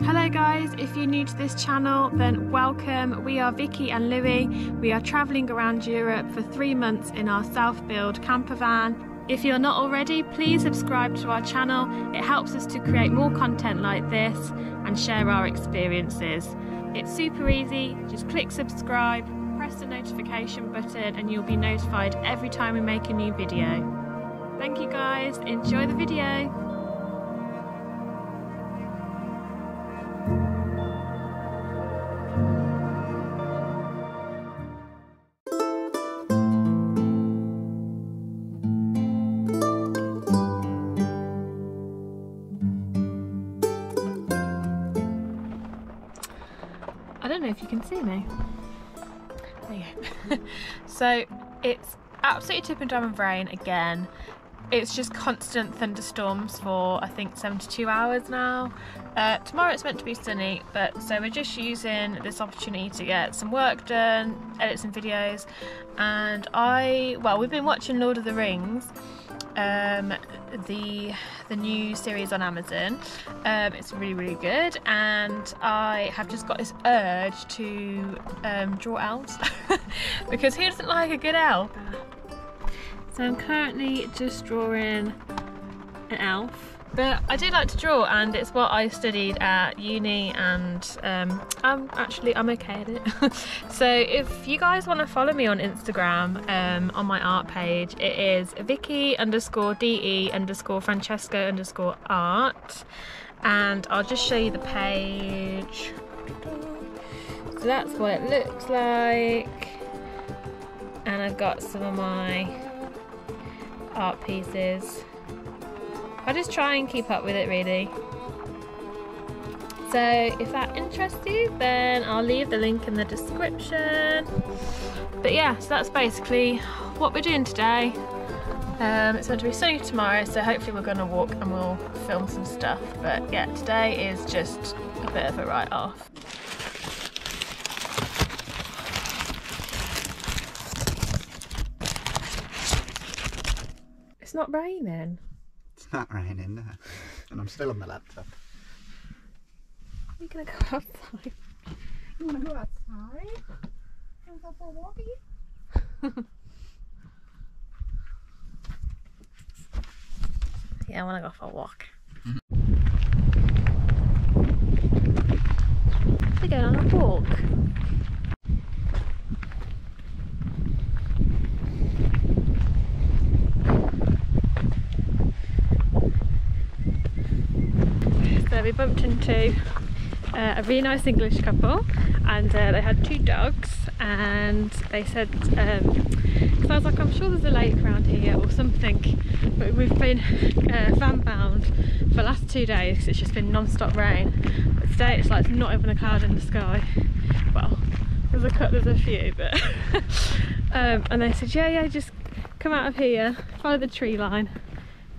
Hello guys, if you're new to this channel then welcome. We are Vicky and Louis. We are travelling around Europe for 3 months in our self-build camper van. If you're not already, please subscribe to our channel. It helps us to create more content like this and share our experiences. It's super easy, just click subscribe, press the notification button and you'll be notified every time we make a new video. Thank you guys, enjoy the video. I don't know if you can see me. There you go. So it's absolutely tipping down with rain again. It's just constant thunderstorms for I think 72 hours now. Tomorrow it's meant to be sunny, but so we're just using this opportunity to get some work done, edit some videos, and we've been watching Lord of the Rings, the new series on Amazon. It's really good, and I have just got this urge to draw elves because who doesn't like a good elf? So I'm currently just drawing an elf, but I do like to draw and it's what I studied at uni, and I'm okay at it. So if you guys want to follow me on Instagram, on my art page, it is Vicky_DE_Francesco_art, and I'll just show you the page. So that's what it looks like, and I've got some of my art pieces. I just try and keep up with it really. So if that interests you, then I'll leave the link in the description. But yeah, so that's basically what we're doing today. It's meant to be sunny tomorrow, so hopefully we're going to walk and we'll film some stuff. But yeah, today is just a bit of a write-off. It's not raining. It's not raining, no. And I'm still on my laptop. Are you gonna go outside? You wanna go outside? Wanna go for a walkie? Yeah, I wanna go for a walk. We're going on a walk. So we bumped into a really nice English couple, and they had 2 dogs, and they said, because I was like, I'm sure there's a lake around here or something, but we've been van bound for the last 2 days because it's just been non-stop rain. But today it's like not even a cloud in the sky. Well, there's a few, but and they said, yeah, just come out of here, follow the tree line.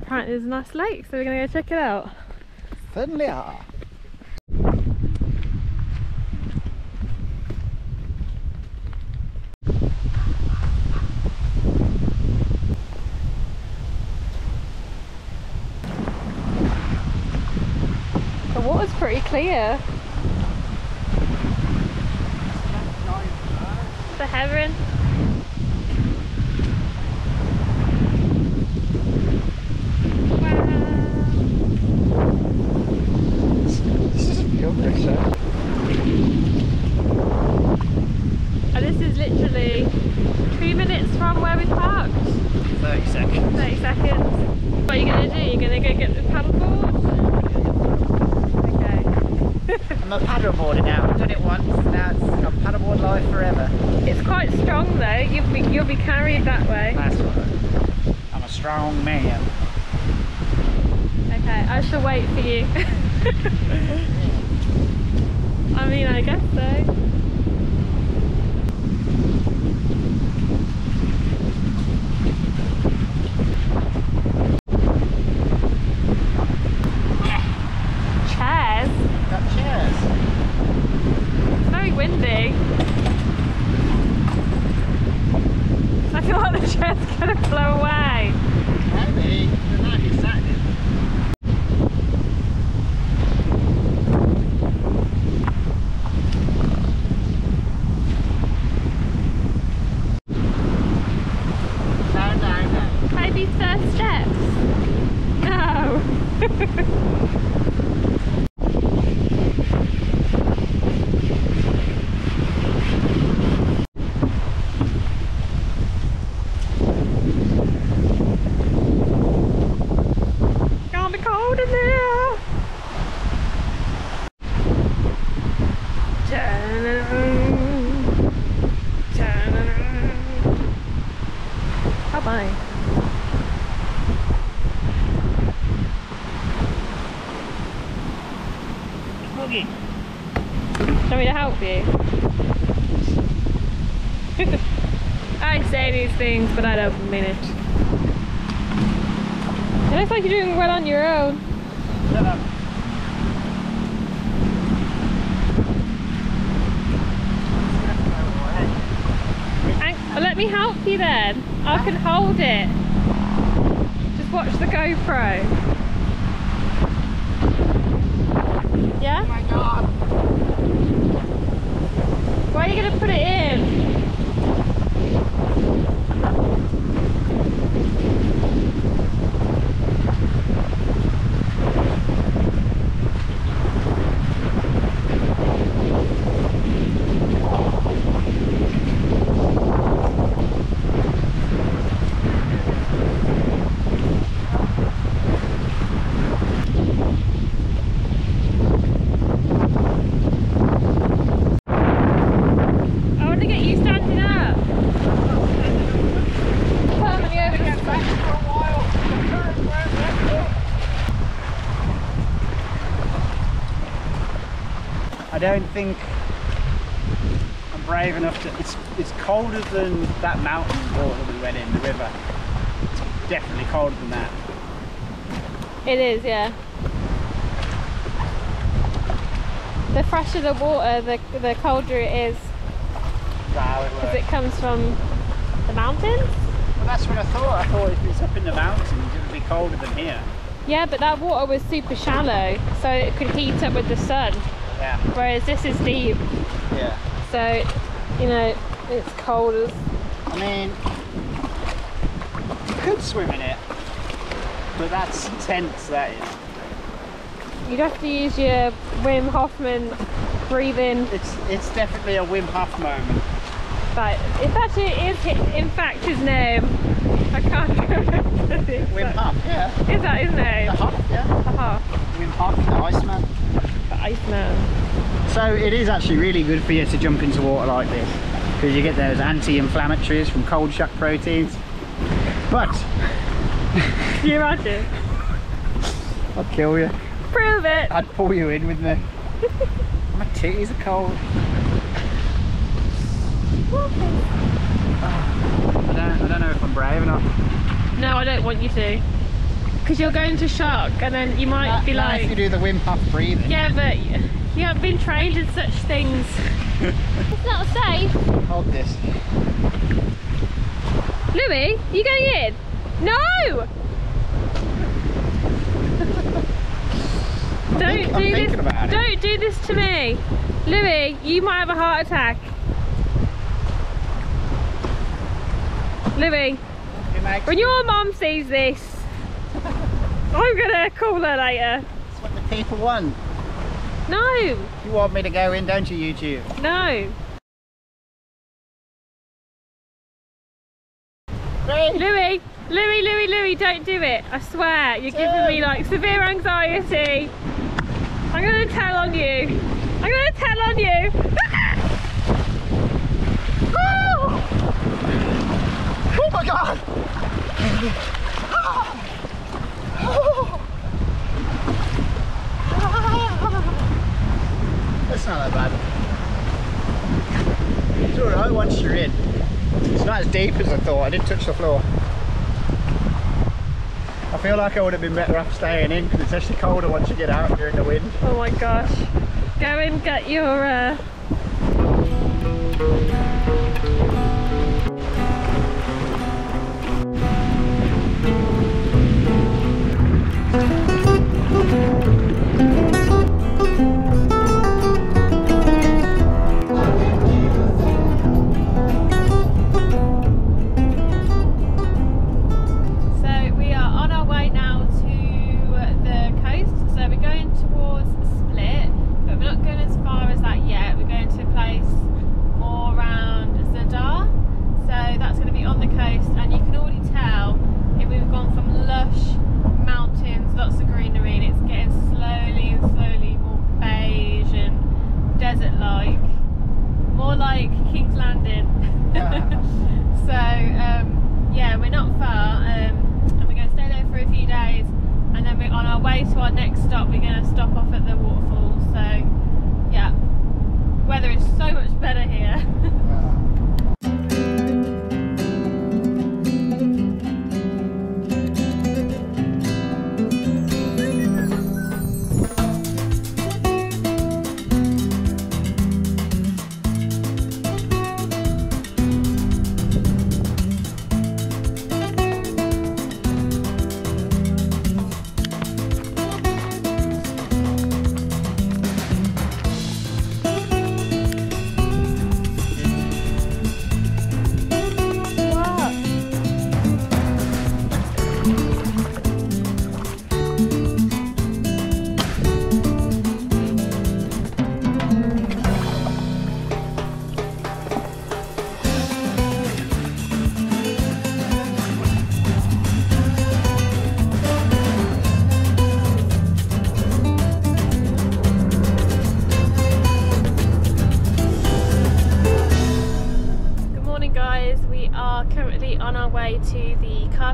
Apparently there's a nice lake, so we're gonna go check it out. Certainly are. The water's pretty clear. The heron. And this is literally 2 minutes from where we parked. 30 seconds. 30 seconds. What are you going to do? You're going to go get the paddleboard? Okay. I'm a paddleboarder now. I've done it once. Now it's a paddleboard life forever. It's quite strong though. You'll be carried that way. That's right. I'm a strong man. Okay, I shall wait for you. I mean, I guess so. Chairs? Got chairs. It's very windy. I feel like the chair's gonna blow away. Maybe. There might be sat in. Can't be cold in there. Bye-bye. Boogie. Do you want me to help you? I say these things, but I don't mean it. It looks like you're doing well on your own. Shut up. Let me help you then. I can hold it. Just watch the GoPro. Yeah? Oh my god. Where are you going to put it in? I don't think I'm brave enough to. It's colder than that mountain water that we went in the river. It's definitely colder than that. It is, yeah. The fresher the water, the colder it is. Wow, it Because it comes from the mountains? Well, that's what I thought. I thought if it's up in the mountains, it would be colder than here. Yeah, but that water was super shallow, so it could heat up with the sun. Yeah. Whereas this is deep. Yeah. So, you know, it's cold as... I mean, you could swim in it, but that's intense, that is. You'd have to use your Wim Hofmann breathing. It's definitely a Wim Hof moment. But if actually is, in fact, his name. I can't remember. Wim Hof, yeah. Is that his name? The Hof, yeah. The Hof. Wim Hof, the Iceman. The Iceman. So it is actually really good for you to jump into water like this, because you get those anti-inflammatories from cold shock proteins. But Can you imagine? I'd kill you. Prove it. I'd pull you in with me. My titties are cold. I don't know if I'm brave enough. No, I don't want you to. Because you'll go into shock and then you might be like... if you do the Wim Hof breathing. Yeah, but you haven't been trained in such things. It's not safe. Hold this. Louis, you going in? No! Don't do this to me. Louis, you might have a heart attack. Louis, when your mum sees this, I'm gonna call her later. That's what the people want. No. You want me to go in, don't you, YouTube? No. Louis, don't do it. I swear, you're giving me like severe anxiety. I'm gonna tell on you. I'm gonna tell on you. Oh! Oh my god! That's not that bad. It's alright once you're in. It's not as deep as I thought. I didn't touch the floor. I feel like I would have been better off staying in because it's actually colder once you get out during the wind. Oh my gosh. Go and get your... So we are on our way now to the coast.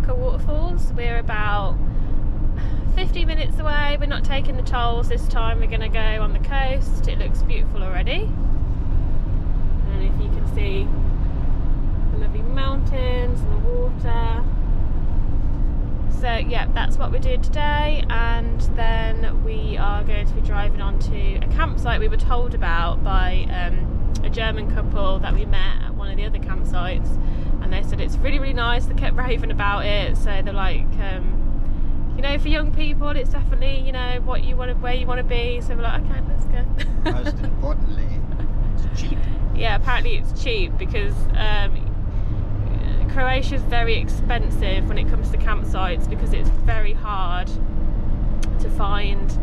Krka Waterfalls. We're about 50 minutes away. We're not taking the tolls this time, we're going to go on the coast. It looks beautiful already. And if you can see the lovely mountains and the water. So yeah, that's what we're doing today, and then we are going to be driving on to a campsite we were told about by a German couple that we met at one of the other campsites, and they said it's really, really nice. They kept raving about it, so they're like, you know, for young people it's definitely, you know, what you want to, where you want to be. So we're like, okay, let's go. Most importantly, it's cheap. Yeah, apparently it's cheap because Croatia is very expensive when it comes to campsites because it's very hard to find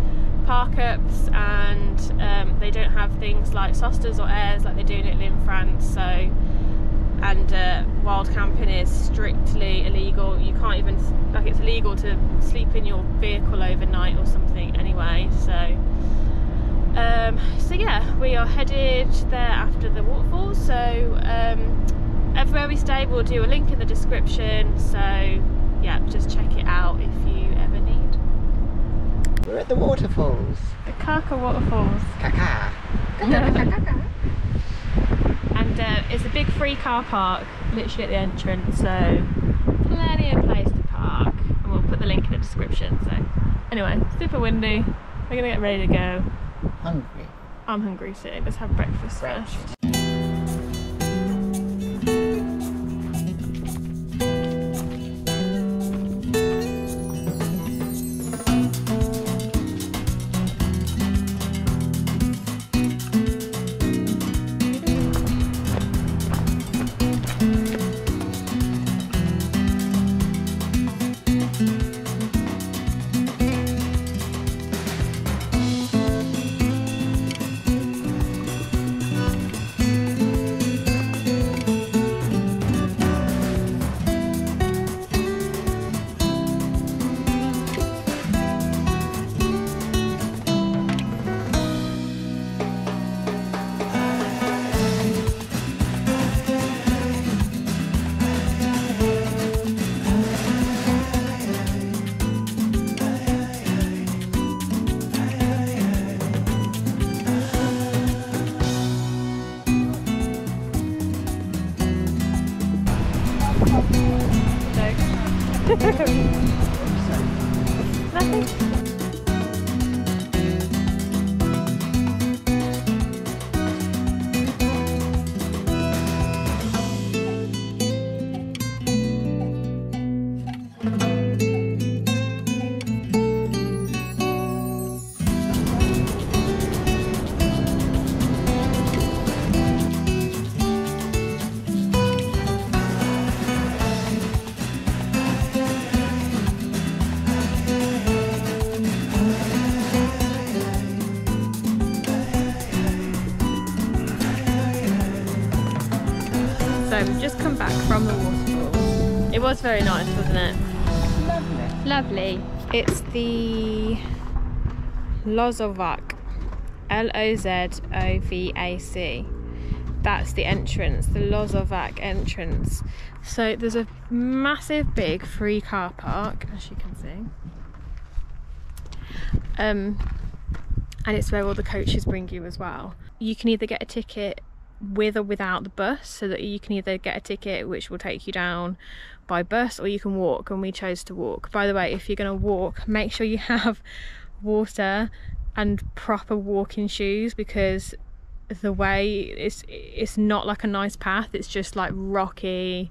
park-ups, and they don't have things like sostas or airs like they do in France. So, and wild camping is strictly illegal. You can't even, like, it's illegal to sleep in your vehicle overnight or something anyway. So so yeah, we are headed there after the waterfalls. So everywhere we stay, we'll do a link in the description, so yeah, just check it out if you ever need. We're at the waterfalls. The Krka Waterfalls. Krka. And it's a big free car park literally at the entrance, so plenty of place to park, and we'll put the link in the description. So anyway, super windy, we're gonna get ready to go. Hungry. I'm hungry too, let's have breakfast first. Nothing. So we've just come back from the waterfall. It was very nice, wasn't it? Lovely. Lovely. It's the Lozovac. L-O-Z-O-V-A-C. That's the entrance, the Lozovac entrance. So there's a massive big free car park, as you can see. And it's where all the coaches bring you as well. You can either get a ticket with or without the bus, so that you can either get a ticket which will take you down by bus, or you can walk, and we chose to walk. By the way, if you're going to walk, make sure you have water and proper walking shoes, because the way it's not like a nice path, it's just like rocky,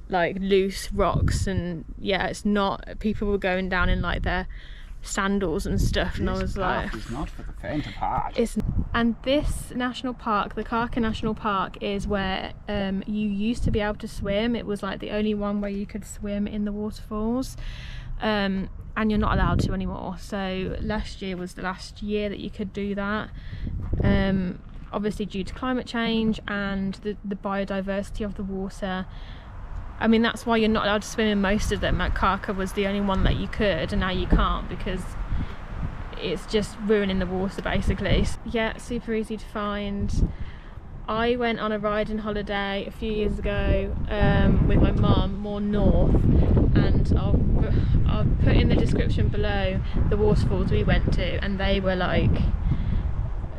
like loose rocks, and yeah, it's not, people were going down in like their sandals and stuff, and I was like, it's not for the faint of heart. And this national park, the Krka National Park, is where you used to be able to swim. It was like the only one where you could swim in the waterfalls, and you're not allowed to anymore. So last year was the last year that you could do that, obviously due to climate change and the biodiversity of the water. I mean, that's why you're not allowed to swim in most of them. Like Krka was the only one that you could, and now you can't because it's just ruining the water basically. Yeah, super easy to find. I went on a riding holiday a few years ago with my mum, more north, and I'll put in the description below the waterfalls we went to, and they were like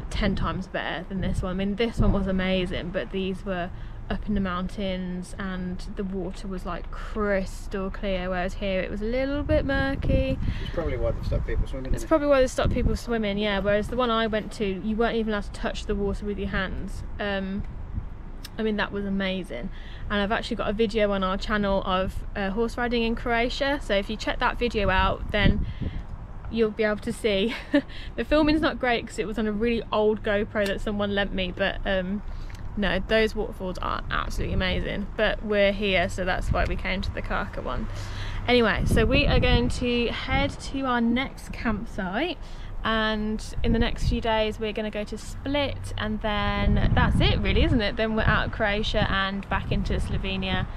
10 times better than this one. I mean, this one was amazing, but these were up in the mountains and the water was like crystal clear, whereas here it was a little bit murky. It's probably why they've stopped people swimming. It's probably why they stopped people swimming, yeah, whereas the one I went to, you weren't even allowed to touch the water with your hands. I mean, that was amazing. And I've actually got a video on our channel of horse riding in Croatia, so if you check that video out, then you'll be able to see. The filming's not great because it was on a really old GoPro that someone lent me, but no, those waterfalls are absolutely amazing. But we're here, so that's why we came to the Krka one. Anyway, so we are going to head to our next campsite, and in the next few days we're going to go to Split, and then that's it really, isn't it? Then we're out of Croatia and back into Slovenia.